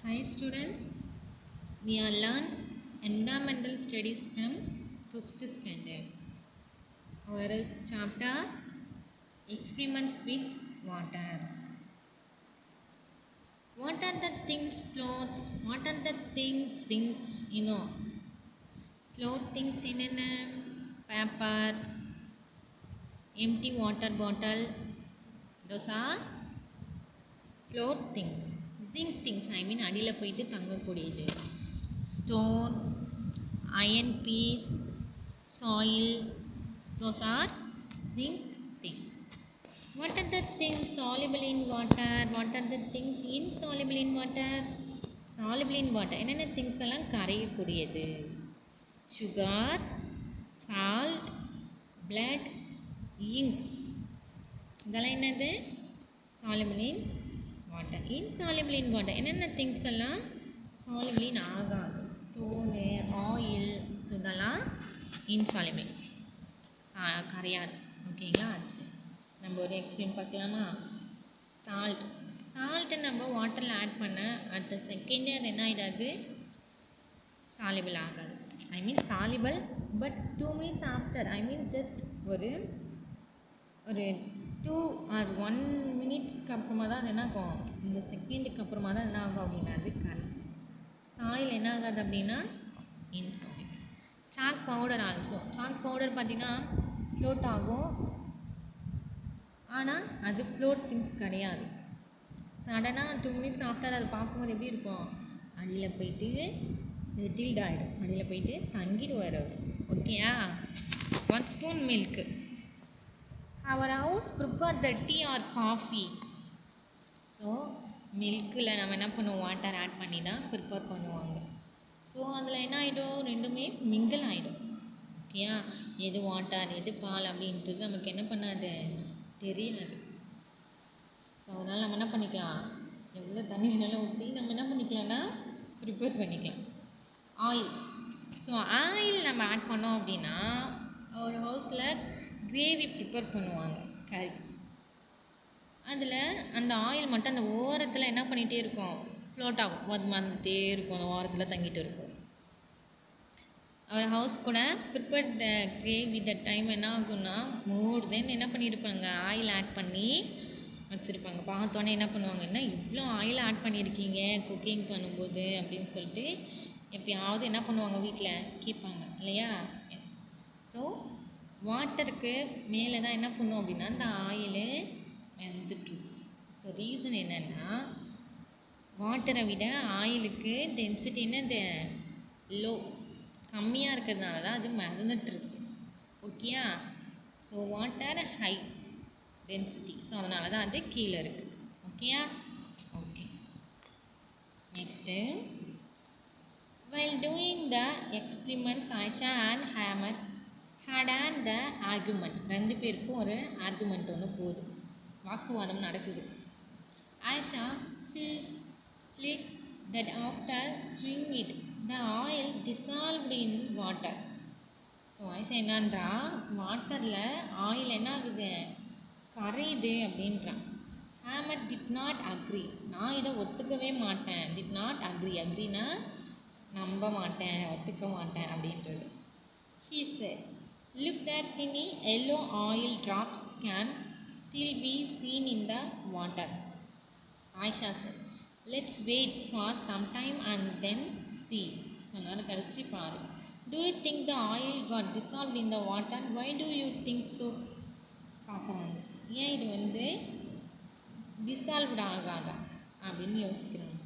Hi students, we are learn environmental studies from 5th standard. Our chapter experiments with water. What are the things floats? What are the things sinks? Float things in a paper, empty water bottle. Those are float things. Zinc things, I mean அடியில போயிட்டு தங்கக்கூடியது. Stone, iron piece, soil, those are zinc things. What are the things soluble in water? What are the things insoluble in water? Soluble in water என்னென்ன things எல்லாம் கரையக்கூடியது? Sugar, salt, blood, ink. இதெல்லாம் என்னது? Soluble in water. Insoluble in water என்னென்ன things எல்லாம் soluble in ஆகாது? Stone, oil, இதெல்லாம் insoluble, கரையாது. ஓகேங்களா? சரி, நம்ம ஒரு எக்ஸ்பிளைன் பார்க்கலாமா? சால்ட்டு நம்ம வாட்டரில் ஆட் பண்ண அடுத்த செகண்டே அது என்ன ஆகிடாது? சாலிபிள் ஆகாது. I mean soluble, but 2 minutes after, I mean just ஒரு 2 or 1 minutesக்கு அப்புறமா தான் அது என்ன ஆகும்? இந்த செகண்டுக்கு அப்புறமா தான் என்ன ஆகும் அப்படின்னா அது கரை. சாயில் என்ன ஆகாது அப்படின்னா insoluble. Chalk powder also. Chalk powder பார்த்திங்கன்னா ஃப்ளோட் ஆகும், ஆனால் அது ஃப்ளோட் திங்ஸ் கிடையாது. சடனாக 2 minutes ஆஃப்டர் அது பார்க்கும்போது எப்படி இருக்கும்? அடியில் போயிட்டு செட்டில்ட் ஆகிடும், அடியில் போயிட்டு தங்கிடுவார் அவர். ஓகேயா? 1 spoon milk. Our house prepare the tea or coffee. So மில்கில் நம்ம என்ன பண்ணுவோம்? வாட்டர் ஆட் பண்ணி தான் ப்ரிப்பேர் பண்ணுவாங்க. ஸோ அதில் என்ன ஆகிடும்? ரெண்டுமே மிங்கிள் ஆகிடும். ஓகேயா? எது வாட்டர் எது பால் அப்படின்றது நமக்கு என்ன பண்ணாது? தெரியாது. ஸோ அதனால் நம்ம என்ன பண்ணிக்கலாம்? எவ்வளோ தண்ணி வேணாலும் ஊற்றி நம்ம என்ன பண்ணிக்கலாம்னா ப்ரிப்பேர் பண்ணிக்கலாம். ஆயில். ஸோ ஆயில் நம்ம ஆட் பண்ணோம் அப்படின்னா ஒரு ஹவுஸில் கிரேவி ப்ரிப்பேர் பண்ணுவாங்க, கறி. அதில் அந்த ஆயில் மட்டும் அந்த ஓரத்தில் என்ன பண்ணிகிட்டே இருக்கும்? ஃப்ளோட் ஆகும், வந்துட்டே இருக்கும், அந்த ஓரத்தில் தங்கிட்டு இருக்கும். அவர் ஹவுஸ் கூட prepare the gravy the time என்ன ஆகும்னா மோர் தென் என்ன பண்ணியிருப்பாங்க? ஆயில் ஆட் பண்ணி வச்சுருப்பாங்க. பார்த்தோன்னே என்ன பண்ணுவாங்கன்னா, இவ்வளோ ஆயில் ஆட் பண்ணியிருக்கீங்க குக்கிங் பண்ணும்போது அப்படின்னு சொல்லிட்டு எப்பயாவது என்ன பண்ணுவாங்க? வீட்டில் கேட்பாங்க இல்லையா? எஸ். ஸோ வாட்டருக்கு மேலே தான் என்ன பண்ணும் அப்படின்னா அந்த ஆயிலு வெந்துட்டுருக்கும். ஸோ ரீசன் என்னென்னா, வாட்டரை விட ஆயிலுக்கு டென்சிட்டி என்னது? லோ, கம்மியாக இருக்கிறதுனால தான் அது மறந்துட்டுருக்கு. ஓகேயா? So water high density, so அதனால தான் அது கீழே இருக்குது. ஓகேயா? Okay. Next, while doing the experiments Aisha and Hamad had the argument. ரெண்டு பேருக்கும் ஒரு ஆர்குமெண்ட் ஒன்று போகுது, வாக்குவாதம் நடக்குது. Aisha felt that after stirring it the oil dissolved in water. So Ayesha என்னன்றா, வாட்டரில் ஆயில் என்ன ஆகுது? கரையுது அப்படின்றான். Hamid did not agree. நான் இதை ஒத்துக்கவே மாட்டேன். டிட் நாட் அக்ரி, அக்ரினா நம்ப மாட்டேன், ஒத்துக்க மாட்டேன் அப்படின்றது. He said, look that tiny yellow oil drops can still be seen in the water. Aisha said, let's wait for some time and then see. கொஞ்ச நேரம் கழிச்சு பாரு. Do you think the oil got dissolved in the water? Why do you think so? பார்க்குறாங்க, ஏன் இது dissolved ஆகாதா அப்படின்னு யோசிக்கிறாங்க.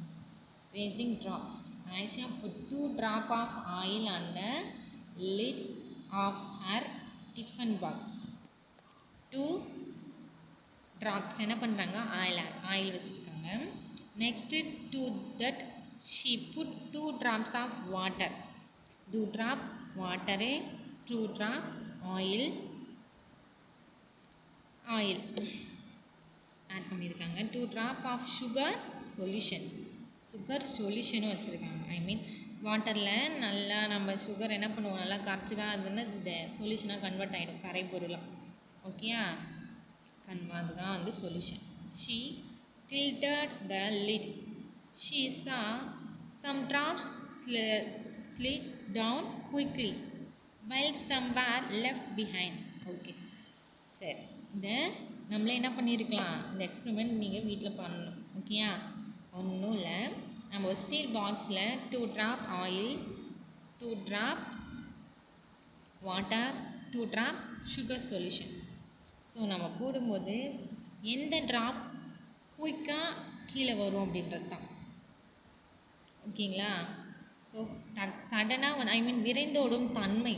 Raising drops. Aisha put 2 drops of oil on the lid of her tiffin box. 2 drops என்ன பண்ணுறாங்க? Oil வச்சுருக்காங்க. Next to that she put 2 drops of water. 2 drop water, 2 drop oil add பண்ணியிருக்காங்க. 2 drop of sugar solution. Sugar சொல்யூஷனும் வச்சுருக்காங்க. I மீன் வாட்டரில் நல்லா நம்ம sugar என்ன பண்ணுவோம்? நல்லா கரைச்சி தான் அதுன்னு இந்த சொல்யூஷனாக கன்வெர்ட் ஆகிடும், கரை பொருளாக. ஓகேயா? அதுதான் solution. She tilted the lid. She saw some drops slid down quickly, while some were left behind. Okay. சரி, இதை நம்மளே என்ன பண்ணியிருக்கலாம், இந்த எக்ஸ்பெரிமெண்ட் நீங்கள் வீட்டில் பண்ணணும். ஓகேயா? ஒன்றும் இல்லை, நம்ம ஒரு ஸ்டீல் பாக்ஸில் 2 drop oil, 2 drop water, 2 drop sugar solution. So நம்ம போடும்போது எந்த ட்ராப் குயிக்காக கீழே வரும் அப்படின்றது தான். ஓகேங்களா? ஸோ சடனாக விரைந்தோடும் தன்மை,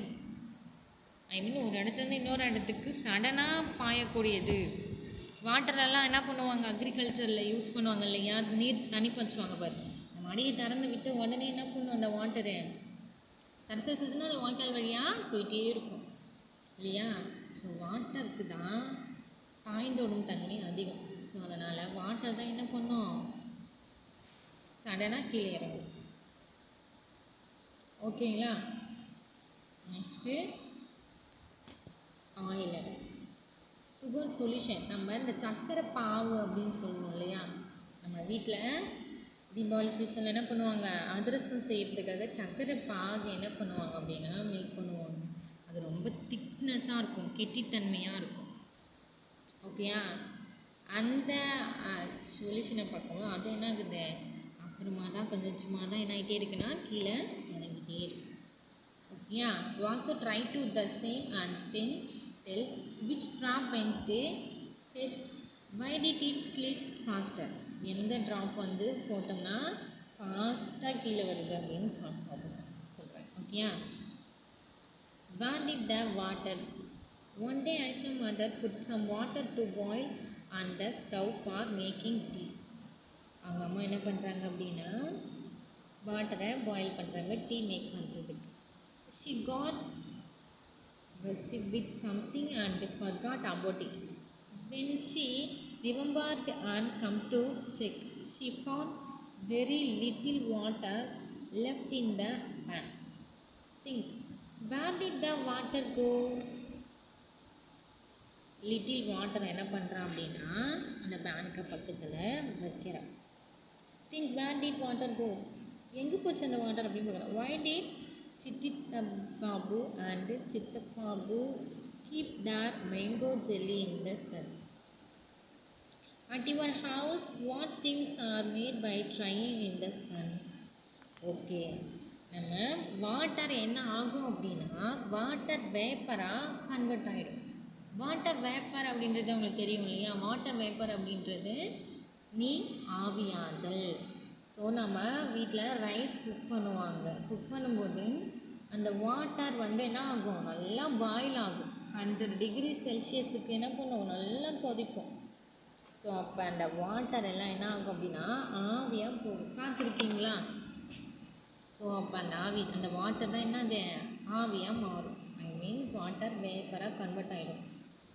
ஒரு இடத்துலேருந்து இன்னொரு இடத்துக்கு சடனாக பாயக்கூடியது. வாட்டரெல்லாம் என்ன பண்ணுவாங்க, அக்ரிகல்ச்சரில் யூஸ் பண்ணுவாங்க இல்லையா, நீர் தண்ணி பச்சுவாங்க பாரு. நம்ம அடியை திறந்து விட்டு உடனே என்ன பண்ணும், அந்த வாட்டரு சர்சஸ்னா அந்த வாய்க்கால் வழியாக போயிட்டே இருக்கும் இல்லையா. ஸோ வாட்டருக்கு தான் பாய்ந்தோடும் தன்மை அதிகம். ஸோ அதனால் வாட்டர் தான் என்ன பண்ணும், சடனாக கீழே இறங்கும். ஓகேங்களா? Next Euler sugar solution. நம்ம இந்த சர்க்கரை பாவு அப்படின்னு சொல்லுவோம் இல்லையா, நம்ம வீட்டில் தீபாவளி சீசனில் என்ன பண்ணுவாங்க, அதிரசம் செய்கிறதுக்காக சர்க்கரை பாகு என்ன பண்ணுவாங்க அப்படின்னா மேக் பண்ணுவாங்க. அது ரொம்ப திக்னஸாக இருக்கும், கெட்டித்தன்மையாக இருக்கும். ஓகேயா? அந்த சொல்யூஷனை பார்க்கவும் அது என்ன ஆகுது, அப்புறமா தான் கொஞ்சம் சும்மா தான் என்ன ஆகிட்டே இருக்குன்னா கீழே இறங்கிட்டே இருக்கு. ஓகேயா? You also try to the same and then tell which drop went head, why did it slip faster. எந்த ட்ராப் வந்து போட்டோம்னா ஃபாஸ்ட்டாக கீழே வருது அப்படின்னு சொல்கிறேன். ஓகேயா? where did the water go? One day Aisha mother put some water to boil on the stove for making tea. அவங்க அம்மா என்ன பண்ணுறாங்க அப்படின்னா வாட்டரை பாயில் பண்ணுறாங்க டீ மேக் பண்ணுறதுக்கு. she got busy with something and forgot about it. When she remembered and come to check, she found very little water left in the pan. Think, where did the water go? Little water என்ன பண்ணுறான் அப்படின்னா அந்த பேனுக்கு பக்கத்தில் வைக்கிறான். Think, where did water go? எங்கே போச்சு அந்த water அப்படின்னு பார்க்குறேன். why did Chittibabu and Chittababu keep their mango jelly in the sun? At your house, what things are made by drying in the sun? Okay, நம்ம water என்ன ஆகும் அப்படின்னா water வேப்பராக convert ஆகிடும். வாட்டர் வேப்பர் அப்படின்றது உங்களுக்கு தெரியும் இல்லையா. வாட்டர் வேப்பர் அப்படின்றது நீர் ஆவியாதல். ஸோ நம்ம வீட்டில் ரைஸ் குக் பண்ணுவாங்க. குக் பண்ணும்போது அந்த வாட்டர் வந்து என்ன ஆகும், நல்லா பாயில் ஆகும். 100 டிகிரி செல்சியஸுக்கு என்ன பண்ணுவோம், நல்லா கொதிக்கும். ஸோ அப்போ அந்த வாட்டர் எல்லாம் என்ன ஆகும் அப்படின்னா ஆவியாக போகும். பார்த்துருக்கீங்களா? ஸோ அப்போ அந்த வாட்டர் தான் என்னது ஆவியாக மாறும். வாட்டர் வேப்பராக கன்வெர்ட் ஆகிடும்.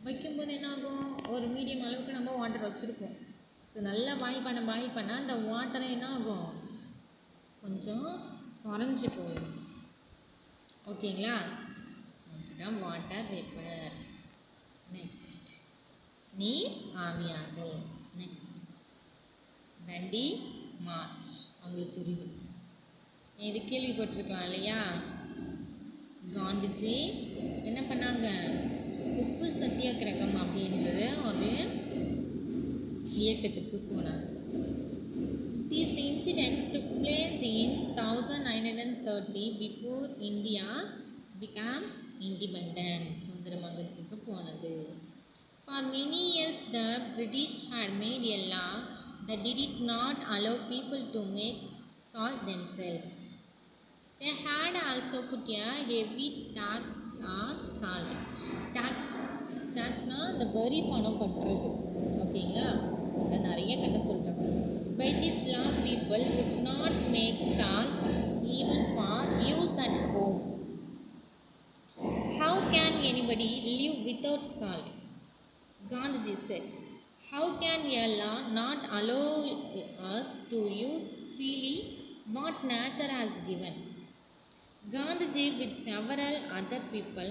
வைக்கும்போது என்ன ஆகும், ஒரு மீடியம் அளவுக்கு நம்ம வாட்டர் வச்சுருப்போம். ஸோ நல்லா பாயில் பண்ண அந்த வாட்டரை என்ன ஆகும், கொஞ்சம் குறைஞ்சி போயிடும். ஓகேங்களா? அதுதான் வாட்டர் வேப்பர். நெக்ஸ்ட் நீர் ஆவியாதல். நெக்ஸ்ட் தண்டி மார்ச். அவங்களுக்கு தெரியும், இது கேள்விப்பட்டிருக்கலாம் இல்லையா. காந்திஜி என்ன பண்ணாங்க, உப்பு சத்தியாகிரகம் அப்படின்றது ஒரு இயக்கத்துக்கு போனார். This incident took place in 1930 before India became independent. சுதந்திரமாகிறதுக்கு போனது. For many years the British had made a law that did not allow people to make salt themselves. They had also put a heavy tax on salt. Taxனா இந்த வரி பணம் கட்டுறது. ஓகேங்களா? அது நிறைய கட்ட சொல்கிறாங்க. By this law people would not make salt even for use at home. How can anybody live without salt? Gandhiji said, how can a law not allow us to use freely what nature has given? Gandhiji with several other people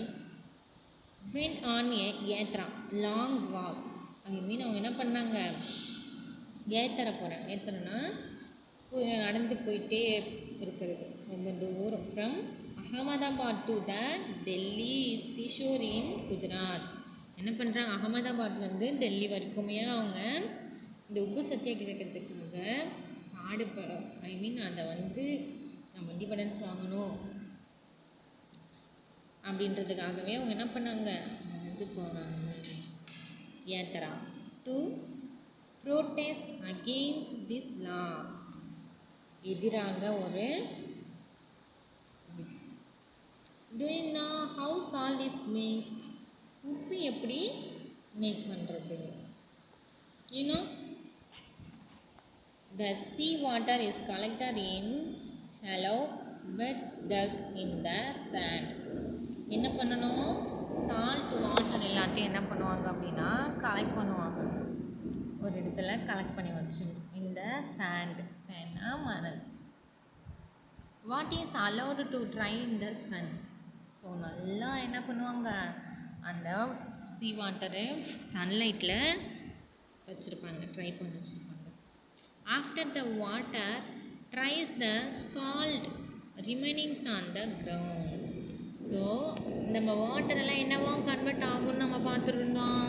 went on a yatra, long walk. அவங்க என்ன பண்ணாங்க, ஏத்தரை போகிறாங்க. ஏத்தரைனா நடந்து போயிட்டே இருக்கிறது ரொம்ப தூரம். From Ahmedabad to the Delhi seashore in Gujarat. என்ன பண்ணுறாங்க, அகமதாபாத்லேருந்து டெல்லி வரைக்குமே அவங்க இந்த உப்பு சத்தியாகிரகத்துக்காக அதை வந்து நம்ம இண்டிபெண்டன்ஸ் வாங்கணும் அப்படின்றதுக்காகவே அவங்க என்ன பண்ணாங்க, நடந்து போகிறாங்க. Yatra to protest against this law. எதிராக ஒரு விதி. Do you know how salt is made? உப்பு எப்படி மேக் பண்ணுறது? You know, the sea water is collected in shallow beds dug in the sand. என்ன பண்ணணும், சால்ட் வாட்டர் எல்லாத்தையும் என்ன பண்ணுவாங்க அப்படின்னா கலெக்ட் பண்ணுவாங்க, ஒரு இடத்துல கலெக்ட் பண்ணி வச்சு இந்த சேண்ட்னா மணல். What is allowed to dry in the sun. So நல்லா என்ன பண்ணுவாங்க, அந்த சீ வாட்டரு சன்லைட்டில் வச்சுருப்பாங்க, ட்ரை பண்ணி வச்சுருப்பாங்க. After the water dries the salt remainings on the ground. So நம்ம வாட்டரெல்லாம் என்னவோ கன்வெர்ட் ஆகும்னு நம்ம பார்த்துருந்தோம்,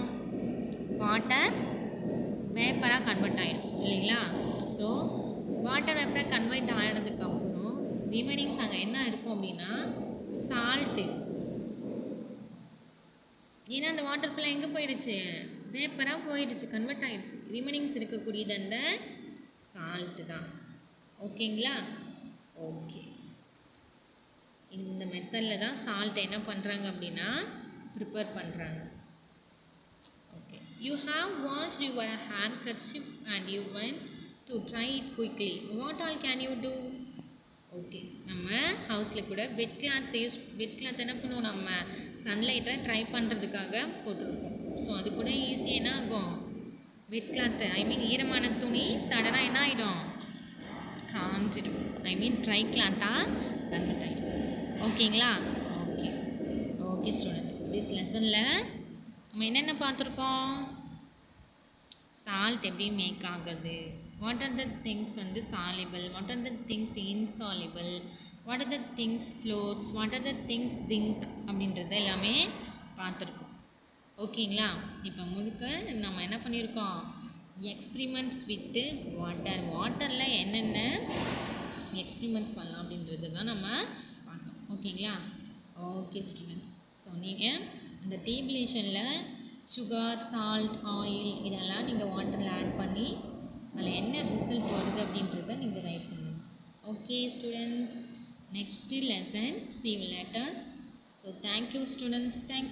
வாட்டர் வேப்பராக கன்வெர்ட் ஆகிடும் இல்லைங்களா. ஸோ வாட்டர் வேப்பராக கன்வெர்ட் ஆனதுக்கப்புறம் ரிமைனிங்ஸ் அங்கே என்ன இருக்கும் அப்படின்னா சால்ட்டு. ஏன்னா அந்த வாட்டர் ஃபுல்லாக எங்கே போயிடுச்சு, வேப்பராக போயிடுச்சு, கன்வெர்ட் ஆகிடுச்சு. ரிமைனிங்ஸ் இருக்கக்கூடியது அந்த சால்ட்டு தான். ஓகேங்களா. ஓகே, இந்த மெத்தடில் தான் சால்ட்டை என்ன பண்ணுறாங்க அப்படின்னா ப்ரிப்பேர் பண்ணுறாங்க. Okay, you have washed your handkerchief and you went to try it quickly. What all can you do? Okay, நம்ம ஹவுஸில் கூட வெட் கிளாத் என்ன பண்ணுவோம், நம்ம சன்லைட்டை ட்ரை பண்ணுறதுக்காக போட்டிருப்போம். ஸோ அது கூட ஈஸியாக என்ன ஆகும், வெட் கிளாத்து ஈரமான துணி சடனாக என்ன ஆகிடும், காஞ்சிடும். ட்ரை கிளாத்தாக கன்வெர்ட் ஆகிடும். ஓகேங்களா. ஓகே ஓகே ஸ்டூடெண்ட்ஸ், திஸ் லெசனில் நம்ம என்னென்ன பார்த்துருக்கோம், சால்ட் எப்படி மேக் ஆகுது, வாட் ஆர் த திங்ஸ் வந்து soluble, what are the things insoluble, what are the things floats, what are the things zinc அப்படின்றத எல்லாமே பார்த்துருக்கோம். ஓகேங்களா. இப்போ முழுக்க நம்ம என்ன பண்ணியிருக்கோம், எக்ஸ்பிரிமெண்ட்ஸ் வித்து வாட்டரில் என்னென்ன எக்ஸ்பிரிமெண்ட்ஸ் பண்ணலாம் அப்படின்றது தான் நம்ம பார்த்தோம். ஓகேங்களா. ஓகே ஸ்டூடெண்ட்ஸ், ஸோ நீங்கள் அந்த டேபிளேஷனில் சுகர், சால்ட், ஆயில் இதெல்லாம் நீங்கள் வாட்டரில் ஆட் பண்ணி அதில் என்ன ரிசல்ட் வருது அப்படின்றத நீங்கள் ரைட் பண்ணணும். Okay students, next lesson see you later. So thank you students, thank you.